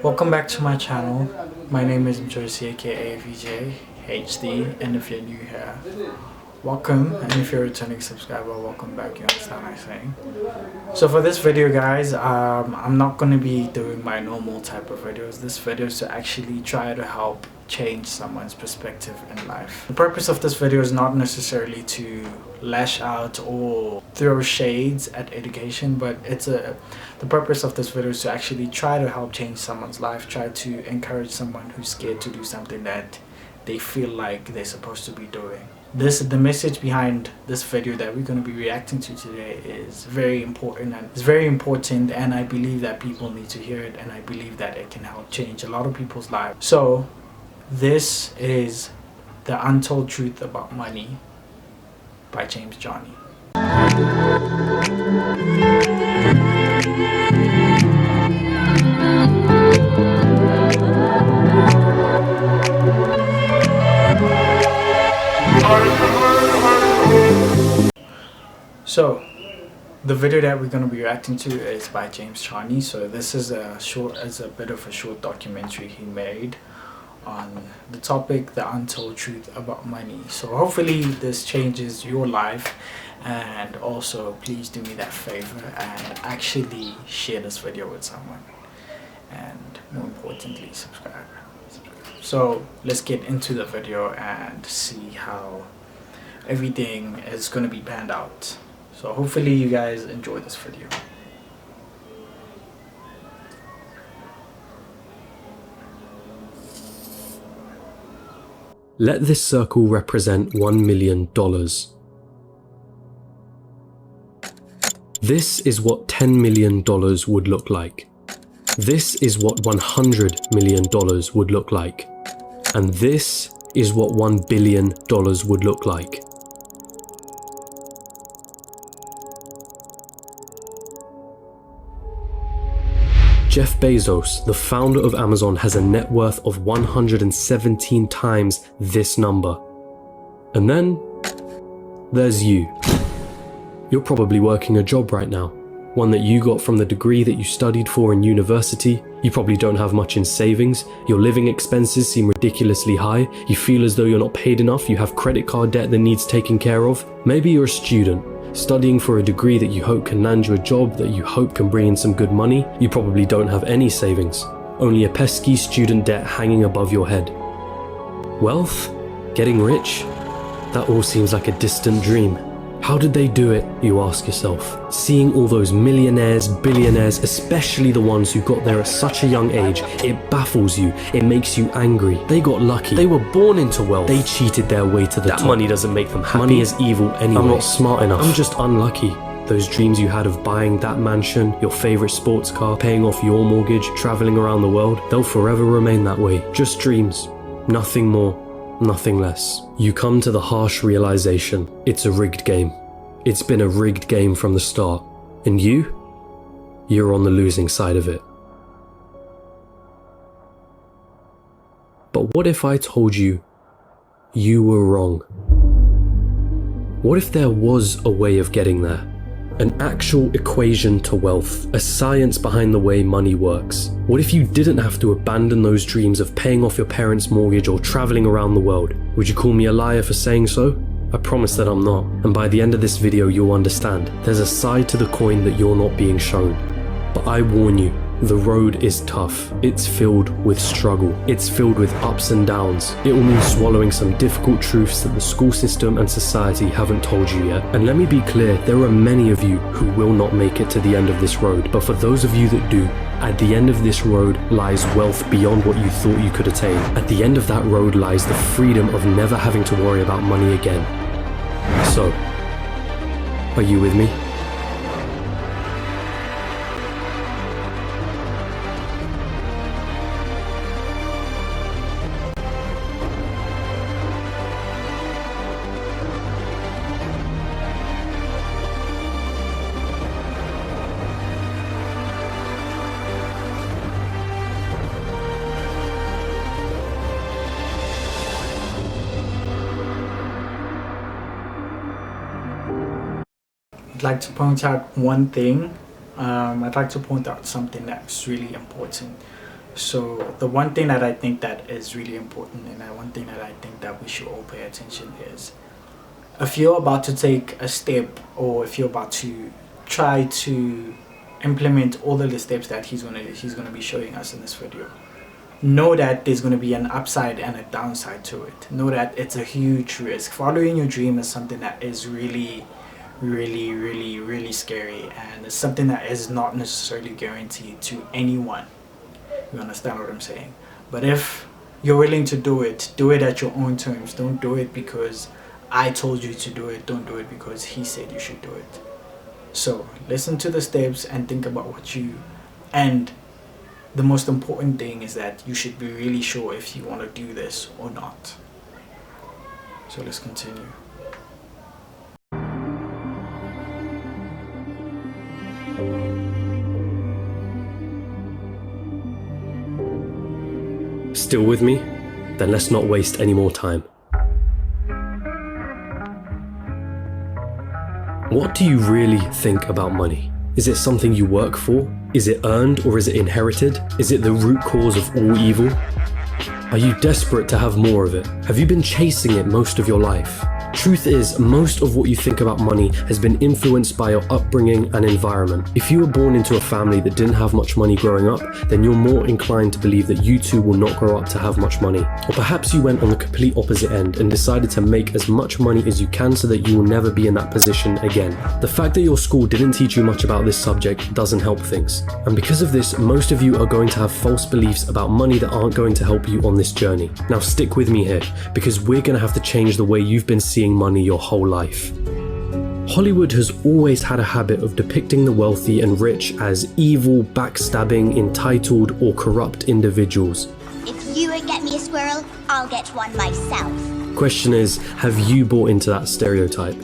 Welcome back to my channel. My name is Josie, aka veejayhd, and if you're new here, welcome, and if you're a returning subscriber, welcome back. You understand what I'm saying? So for this video, guys, I'm not going to be doing my normal type of videos. This video is to actually try to help change someone's perspective in life. The purpose of this video is not necessarily to lash out or throw shades at education, but the purpose of this video is to actually try to help change someone's life, try to encourage someone who's scared to do something that they feel like they're supposed to be doing. The message behind this video that we're going to be reacting to today is very important, and I believe that people need to hear it, and I believe that it can help change a lot of people's lives. So this is The Untold Truth About Money by James Johnny. So the video that we're going to be reacting to is by James Johnny. So this is a bit of a short documentary he made on the topic, the untold truth about money. So hopefully this changes your life, and also please do me that favor and actually share this video with someone, and more importantly, subscribe. So let's get into the video and see how everything is going to be panned out. So hopefully you guys enjoy this video. Let this circle represent $1 million. This is what $10 million would look like. This is what $100 million would look like. And this is what $1 billion would look like. Jeff Bezos, the founder of Amazon, has a net worth of 117 times this number. And then there's you. You're probably working a job right now, one that you got from the degree that you studied for in university. You probably don't have much in savings. Your living expenses seem ridiculously high. You feel as though you're not paid enough. You have credit card debt that needs taken care of. Maybe you're a student, studying for a degree that you hope can land you a job that you hope can bring in some good money. You probably don't have any savings, only a pesky student debt hanging above your head. Wealth? Getting rich? That all seems like a distant dream. How did they do it, you ask yourself? Seeing all those millionaires, billionaires, especially the ones who got there at such a young age, it baffles you, it makes you angry. They got lucky, they were born into wealth, they cheated their way to the top. That money doesn't make them happy. Money is evil anyway. I'm not smart enough, I'm just unlucky. Those dreams you had of buying that mansion, your favorite sports car, paying off your mortgage, traveling around the world, they'll forever remain that way. Just dreams, nothing more. Nothing less. You come to the harsh realization, it's a rigged game. It's been a rigged game from the start. And you're on the losing side of it. But what if I told you you were wrong? What if there was a way of getting there? An actual equation to wealth, a science behind the way money works. What if you didn't have to abandon those dreams of paying off your parents' mortgage or traveling around the world? Would you call me a liar for saying so? I promise that I'm not. And by the end of this video, you'll understand. There's a side to the coin that you're not being shown. But I warn you, the road is tough. It's filled with struggle. It's filled with ups and downs. It will mean swallowing some difficult truths that the school system and society haven't told you yet. And let me be clear, there are many of you who will not make it to the end of this road. But for those of you that do, at the end of this road lies wealth beyond what you thought you could attain. At the end of that road lies the freedom of never having to worry about money again. So, are you with me? I'd like to point out one thing. I'd like to point out something that's really important. So the one thing that I think that is really important, and one thing that I think that we should all pay attention is, if you're about to take a step, or if you're about to try to implement all of the steps that he's gonna be showing us in this video, know that there's going to be an upside and a downside to it. Know that it's a huge risk. Following your dream is something that is really scary, and it's something that is not necessarily guaranteed to anyone. You understand what I'm saying? But if you're willing to do it at your own terms. Don't do it because I told you to do it. Don't do it because he said you should do it. So listen to the steps and think about and the most important thing is that you should be really sure if you want to do this or not. So let's continue. Still with me? Then let's not waste any more time. What do you really think about money? Is it something you work for? Is it earned or is it inherited? Is it the root cause of all evil? Are you desperate to have more of it? Have you been chasing it most of your life? Truth is, most of what you think about money has been influenced by your upbringing and environment. If you were born into a family that didn't have much money growing up, then you're more inclined to believe that you too will not grow up to have much money. Or perhaps you went on the complete opposite end and decided to make as much money as you can so that you will never be in that position again. The fact that your school didn't teach you much about this subject doesn't help things. And because of this, most of you are going to have false beliefs about money that aren't going to help you on this journey. Now stick with me here, because we're going to have to change the way you've been seeing money your whole life. Hollywood has always had a habit of depicting the wealthy and rich as evil, backstabbing, entitled, or corrupt individuals. If you won't get me a squirrel, I'll get one myself. Question is, have you bought into that stereotype?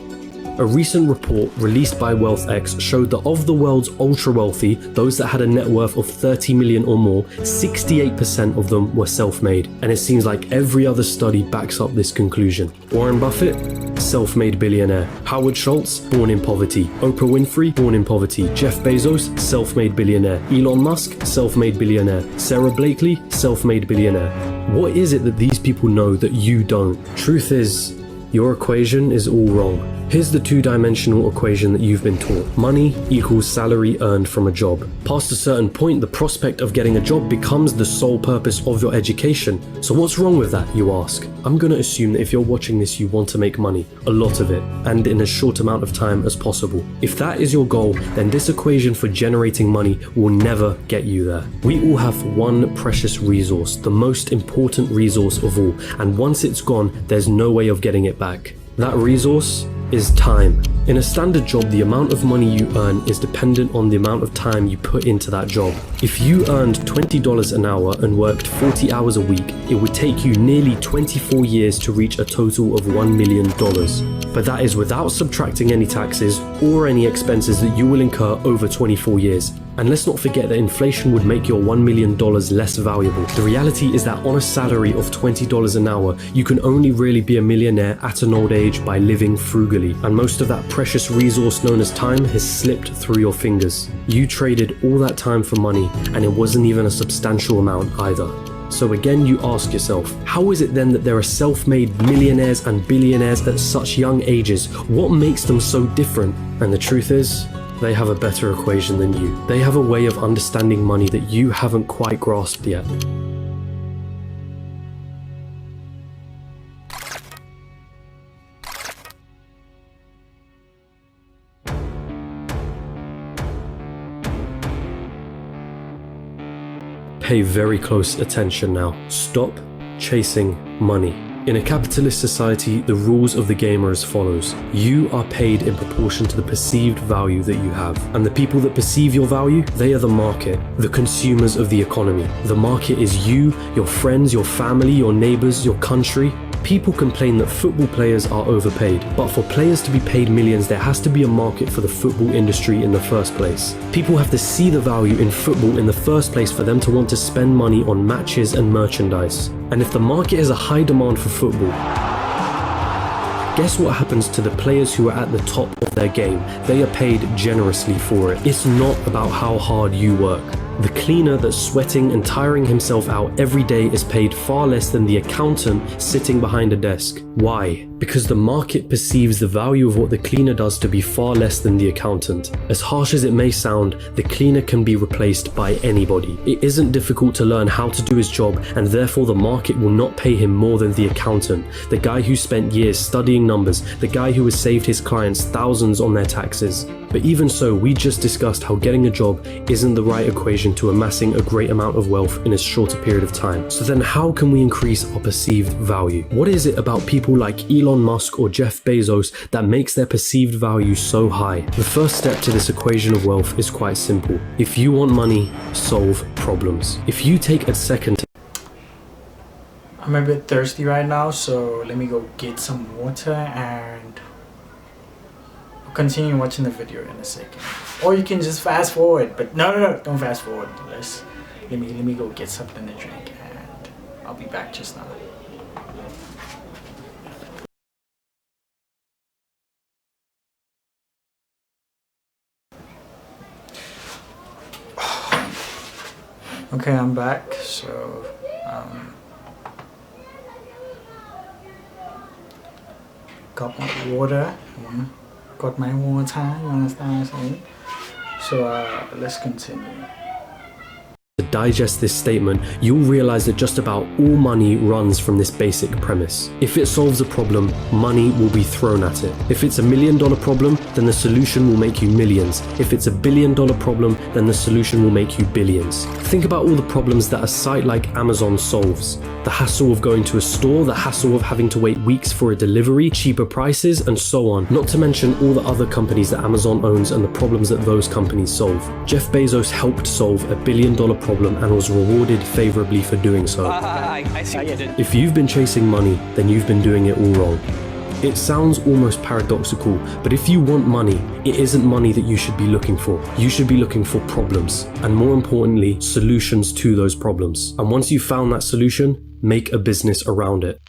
A recent report released by WealthX showed that of the world's ultra-wealthy, those that had a net worth of 30 million or more, 68% of them were self-made. And it seems like every other study backs up this conclusion. Warren Buffett, self-made billionaire. Howard Schultz, born in poverty. Oprah Winfrey, born in poverty. Jeff Bezos, self-made billionaire. Elon Musk, self-made billionaire. Sarah Blakely, self-made billionaire. What is it that these people know that you don't? Truth is, your equation is all wrong. Here's the two-dimensional equation that you've been taught. Money equals salary earned from a job. Past a certain point, the prospect of getting a job becomes the sole purpose of your education. So what's wrong with that, you ask? I'm gonna assume that if you're watching this, you want to make money, a lot of it, and in as short amount of time as possible. If that is your goal, then this equation for generating money will never get you there. We all have one precious resource, the most important resource of all, and once it's gone, there's no way of getting it back. That resource is time. In a standard job, the amount of money you earn is dependent on the amount of time you put into that job. If you earned $20 an hour and worked 40 hours a week, it would take you nearly 24 years to reach a total of $1 million. But that is without subtracting any taxes or any expenses that you will incur over 24 years. And let's not forget that inflation would make your $1 million less valuable. The reality is that on a salary of $20 an hour, you can only really be a millionaire at an old age by living frugally. And most of that precious resource known as time has slipped through your fingers. You traded all that time for money, and it wasn't even a substantial amount either. So again, you ask yourself, how is it then that there are self-made millionaires and billionaires at such young ages? What makes them so different? And the truth is, they have a better equation than you. They have a way of understanding money that you haven't quite grasped yet. Pay very close attention now. Stop chasing money. In a capitalist society, the rules of the game are as follows. You are paid in proportion to the perceived value that you have. And the people that perceive your value, they are the market, the consumers of the economy. The market is you, your friends, your family, your neighbors, your country. People complain that football players are overpaid, but for players to be paid millions, there has to be a market for the football industry in the first place. People have to see the value in football in the first place for them to want to spend money on matches and merchandise. And if the market has a high demand for football, guess what happens to the players who are at the top of their game? They are paid generously for it. It's not about how hard you work. The cleaner that's sweating and tiring himself out every day is paid far less than the accountant sitting behind a desk. Why? Because the market perceives the value of what the cleaner does to be far less than the accountant. As harsh as it may sound, the cleaner can be replaced by anybody. It isn't difficult to learn how to do his job, and therefore the market will not pay him more than the accountant, the guy who spent years studying numbers, the guy who has saved his clients thousands on their taxes. But even so, we just discussed how getting a job isn't the right equation to amassing a great amount of wealth in a shorter period of time. So then how can we increase our perceived value? What is it about people like Elon Musk or Jeff Bezos that makes their perceived value so high? The first step to this equation of wealth is quite simple. If you want money, solve problems. If you take a second to I'm a bit thirsty right now, so let me go get some water and I'll continue watching the video in a second. Or you can just fast forward, but no, don't fast forward. Let me go get something to drink and I'll be back just now. Okay, I'm back. So got my water. Got my water, you understand what I'm saying? So let's continue. digest this statement, you'll realize that just about all money runs from this basic premise. If it solves a problem, money will be thrown at it. If it's $1 million problem, then the solution will make you millions. If it's $1 billion problem, then the solution will make you billions. Think about all the problems that a site like Amazon solves. The hassle of going to a store, the hassle of having to wait weeks for a delivery, cheaper prices, and so on. Not to mention all the other companies that Amazon owns and the problems that those companies solve. Jeff Bezos helped solve a $1 billion problem and was rewarded favorably for doing so. I see what you did. If you've been chasing money, then you've been doing it all wrong. It sounds almost paradoxical, but if you want money, it isn't money that you should be looking for. You should be looking for problems, and more importantly, solutions to those problems. And once you've found that solution, make a business around it.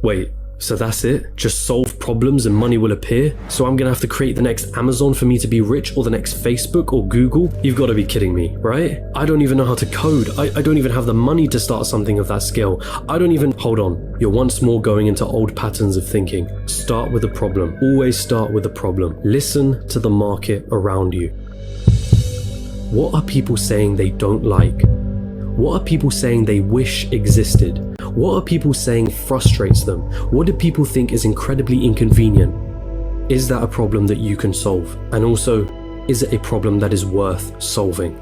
Wait, so that's it? Just solve problems and money will appear? So I'm gonna have to create the next Amazon for me to be rich, or the next Facebook or Google? You've gotta be kidding me, right? I don't even know how to code. I don't even have the money to start something of that scale. Hold on. You're once more going into old patterns of thinking. Start with a problem. Always start with a problem. Listen to the market around you. What are people saying they don't like? What are people saying they wish existed? What are people saying frustrates them? What do people think is incredibly inconvenient? Is that a problem that you can solve? And also, is it a problem that is worth solving?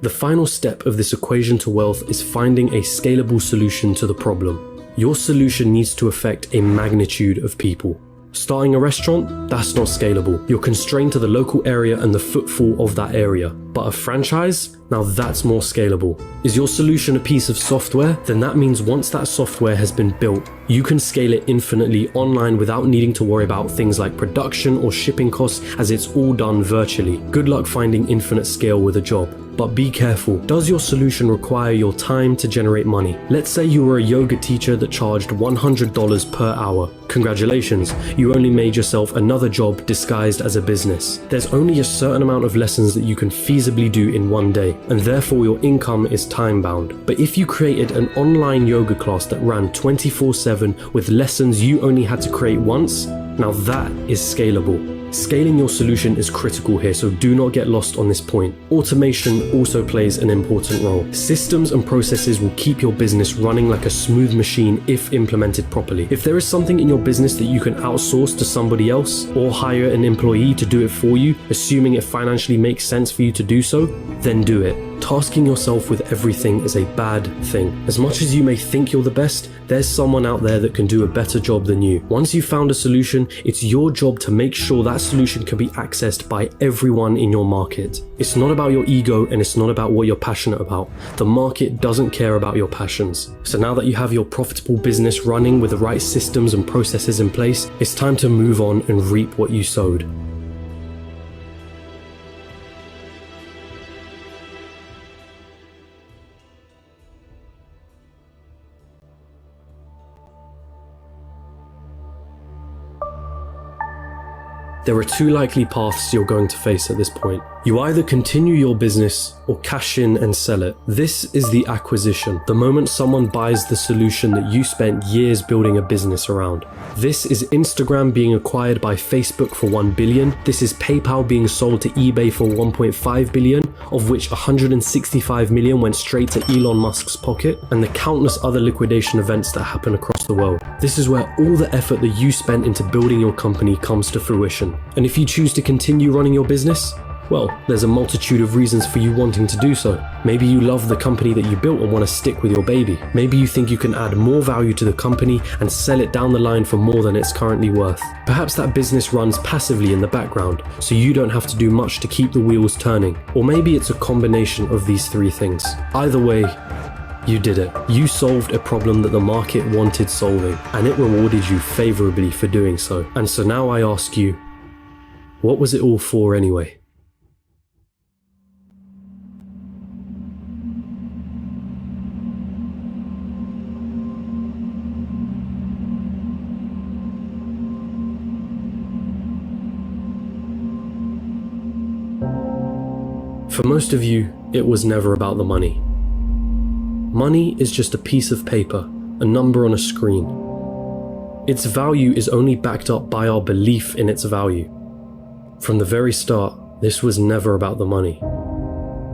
The final step of this equation to wealth is finding a scalable solution to the problem. Your solution needs to affect a magnitude of people. Starting a restaurant? That's not scalable. You're constrained to the local area and the footfall of that area. But a franchise? Now that's more scalable. Is your solution a piece of software? Then that means once that software has been built, you can scale it infinitely online without needing to worry about things like production or shipping costs, as it's all done virtually. Good luck finding infinite scale with a job. But be careful. Does your solution require your time to generate money? Let's say you were a yoga teacher that charged $100 per hour. Congratulations, you only made yourself another job disguised as a business. There's only a certain amount of lessons that you can feasibly do in one day, and therefore your income is time-bound. But if you created an online yoga class that ran 24/7 with lessons you only had to create once, now that is scalable. Scaling your solution is critical here, so do not get lost on this point. Automation also plays an important role. Systems and processes will keep your business running like a smooth machine if implemented properly. If there is something in your business that you can outsource to somebody else, or hire an employee to do it for you, assuming it financially makes sense for you to do so, then do it. Tasking yourself with everything is a bad thing. As much as you may think you're the best, there's someone out there that can do a better job than you. Once you've found a solution, it's your job to make sure that solution can be accessed by everyone in your market. It's not about your ego, and it's not about what you're passionate about. The market doesn't care about your passions. So now that you have your profitable business running with the right systems and processes in place, it's time to move on and reap what you sowed. There are two likely paths you're going to face at this point. You either continue your business or cash in and sell it. This is the acquisition, the moment someone buys the solution that you spent years building a business around. This is Instagram being acquired by Facebook for $1 billion. This is PayPal being sold to eBay for $1.5 billion, of which $165 million went straight to Elon Musk's pocket, and the countless other liquidation events that happen across the world. This is where all the effort that you spent into building your company comes to fruition. And if you choose to continue running your business, well, there's a multitude of reasons for you wanting to do so. Maybe you love the company that you built and want to stick with your baby. Maybe you think you can add more value to the company and sell it down the line for more than it's currently worth. Perhaps that business runs passively in the background, so you don't have to do much to keep the wheels turning. Or maybe it's a combination of these three things. Either way, you did it. You solved a problem that the market wanted solving, and it rewarded you favorably for doing so. And so now I ask you, what was it all for anyway? For most of you, it was never about the money. Money is just a piece of paper, a number on a screen. Its value is only backed up by our belief in its value. From the very start, this was never about the money.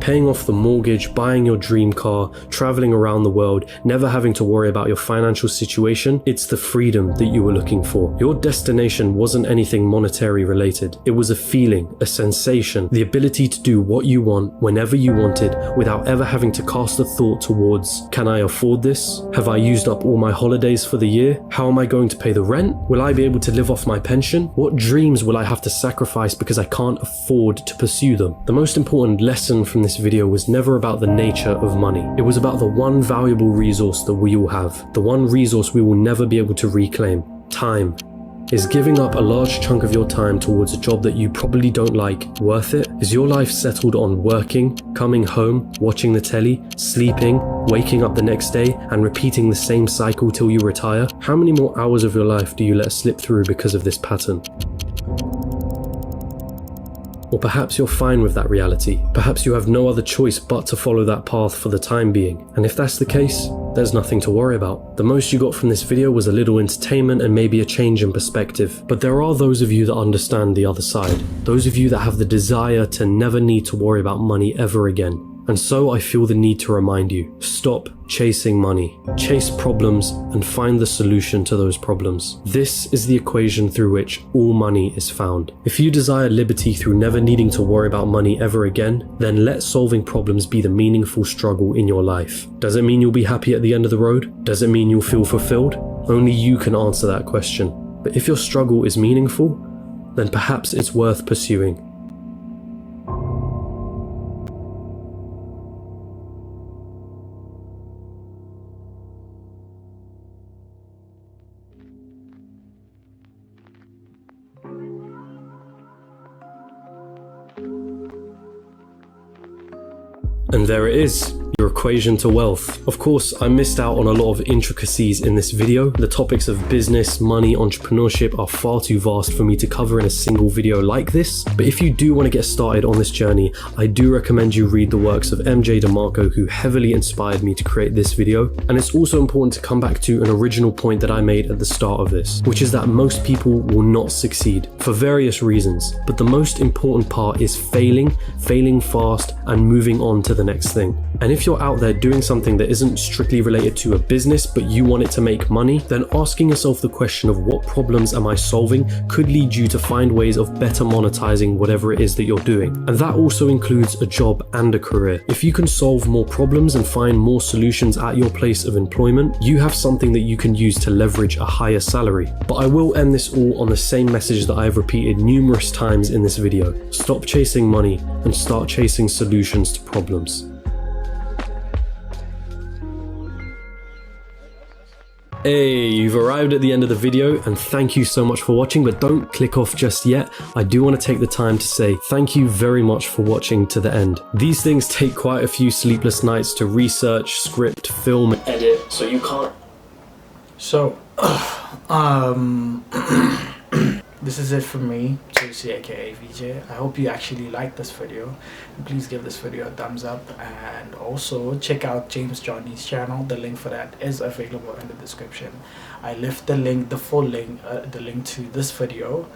Paying off the mortgage, buying your dream car, traveling around the world, never having to worry about your financial situation, it's the freedom that you were looking for. Your destination wasn't anything monetary related. It was a feeling, a sensation, the ability to do what you want whenever you wanted without ever having to cast a thought towards, can I afford this? Have I used up all my holidays for the year? How am I going to pay the rent? Will I be able to live off my pension? What dreams will I have to sacrifice because I can't afford to pursue them? The most important lesson from this video was never about the nature of money. It was about the one valuable resource that we all have, the one resource we will never be able to reclaim: time. Is giving up a large chunk of your time towards a job that you probably don't like worth it? Is your life settled on working, coming home, watching the telly, sleeping, waking up the next day, and repeating the same cycle till you retire? How many more hours of your life do you let slip through because of this pattern? Or perhaps you're fine with that reality. Perhaps you have no other choice but to follow that path for the time being. And if that's the case, there's nothing to worry about. The most you got from this video was a little entertainment and maybe a change in perspective. But there are those of you that understand the other side. Those of you that have the desire to never need to worry about money ever again. And so I feel the need to remind you, stop chasing money. Chase problems and find the solution to those problems. This is the equation through which all money is found. If you desire liberty through never needing to worry about money ever again, then let solving problems be the meaningful struggle in your life. Does it mean you'll be happy at the end of the road? Does it mean you'll feel fulfilled? Only you can answer that question. But if your struggle is meaningful, then perhaps it's worth pursuing. And there it is, your equation to wealth. Of course, I missed out on a lot of intricacies in this video. The topics of business, money, entrepreneurship are far too vast for me to cover in a single video like this. But if you do want to get started on this journey, I do recommend you read the works of MJ DeMarco, who heavily inspired me to create this video. And it's also important to come back to an original point that I made at the start of this, which is that most people will not succeed for various reasons. But the most important part is failing fast, and moving on to the next thing. And if you're out there doing something that isn't strictly related to a business, but you want it to make money, then asking yourself the question of what problems am I solving could lead you to find ways of better monetizing whatever it is that you're doing. And that also includes a job and a career. If you can solve more problems and find more solutions at your place of employment, you have something that you can use to leverage a higher salary. But I will end this all on the same message that I have repeated numerous times in this video. Stop chasing money and start chasing solutions to problems. Hey, you've arrived at the end of the video, and thank you so much for watching, but don't click off just yet. I do want to take the time to say thank you very much for watching to the end. These things take quite a few sleepless nights to research, script, film, edit, so you can't... this is it from me, Josie aka VJ. I hope you actually liked this video. Please give this video a thumbs up, and also check out James Johnny's channel. The link for that is available in the description. I left the link, the full link, the link to this video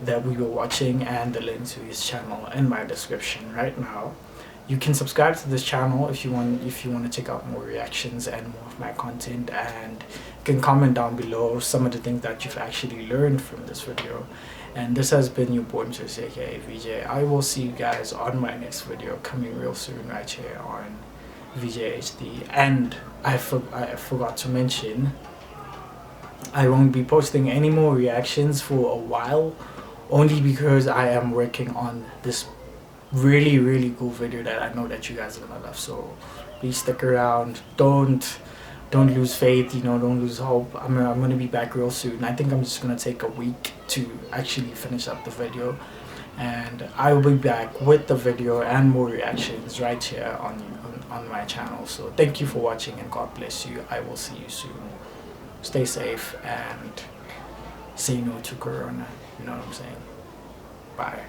that we were watching and the link to his channel in my description right now. You can subscribe to this channel if you want to check out more reactions and more of my content, and you can comment down below some of the things that you've actually learned from this video. And this has been your boy Josie aka VJ. I will see you guys on my next video coming real soon right here on veejayhd. And I forgot to mention, I won't be posting any more reactions for a while, only because I am working on this really cool video that I know that you guys are gonna love. So please stick around. Don't lose faith, you know, don't lose hope. I'm gonna be back real soon. I think I'm just gonna take a week to actually finish up the video, and I will be back with the video and more reactions right here on my channel. So thank you for watching, and God bless you. I will see you soon. Stay safe and say no to Corona, you know what I'm saying? Bye.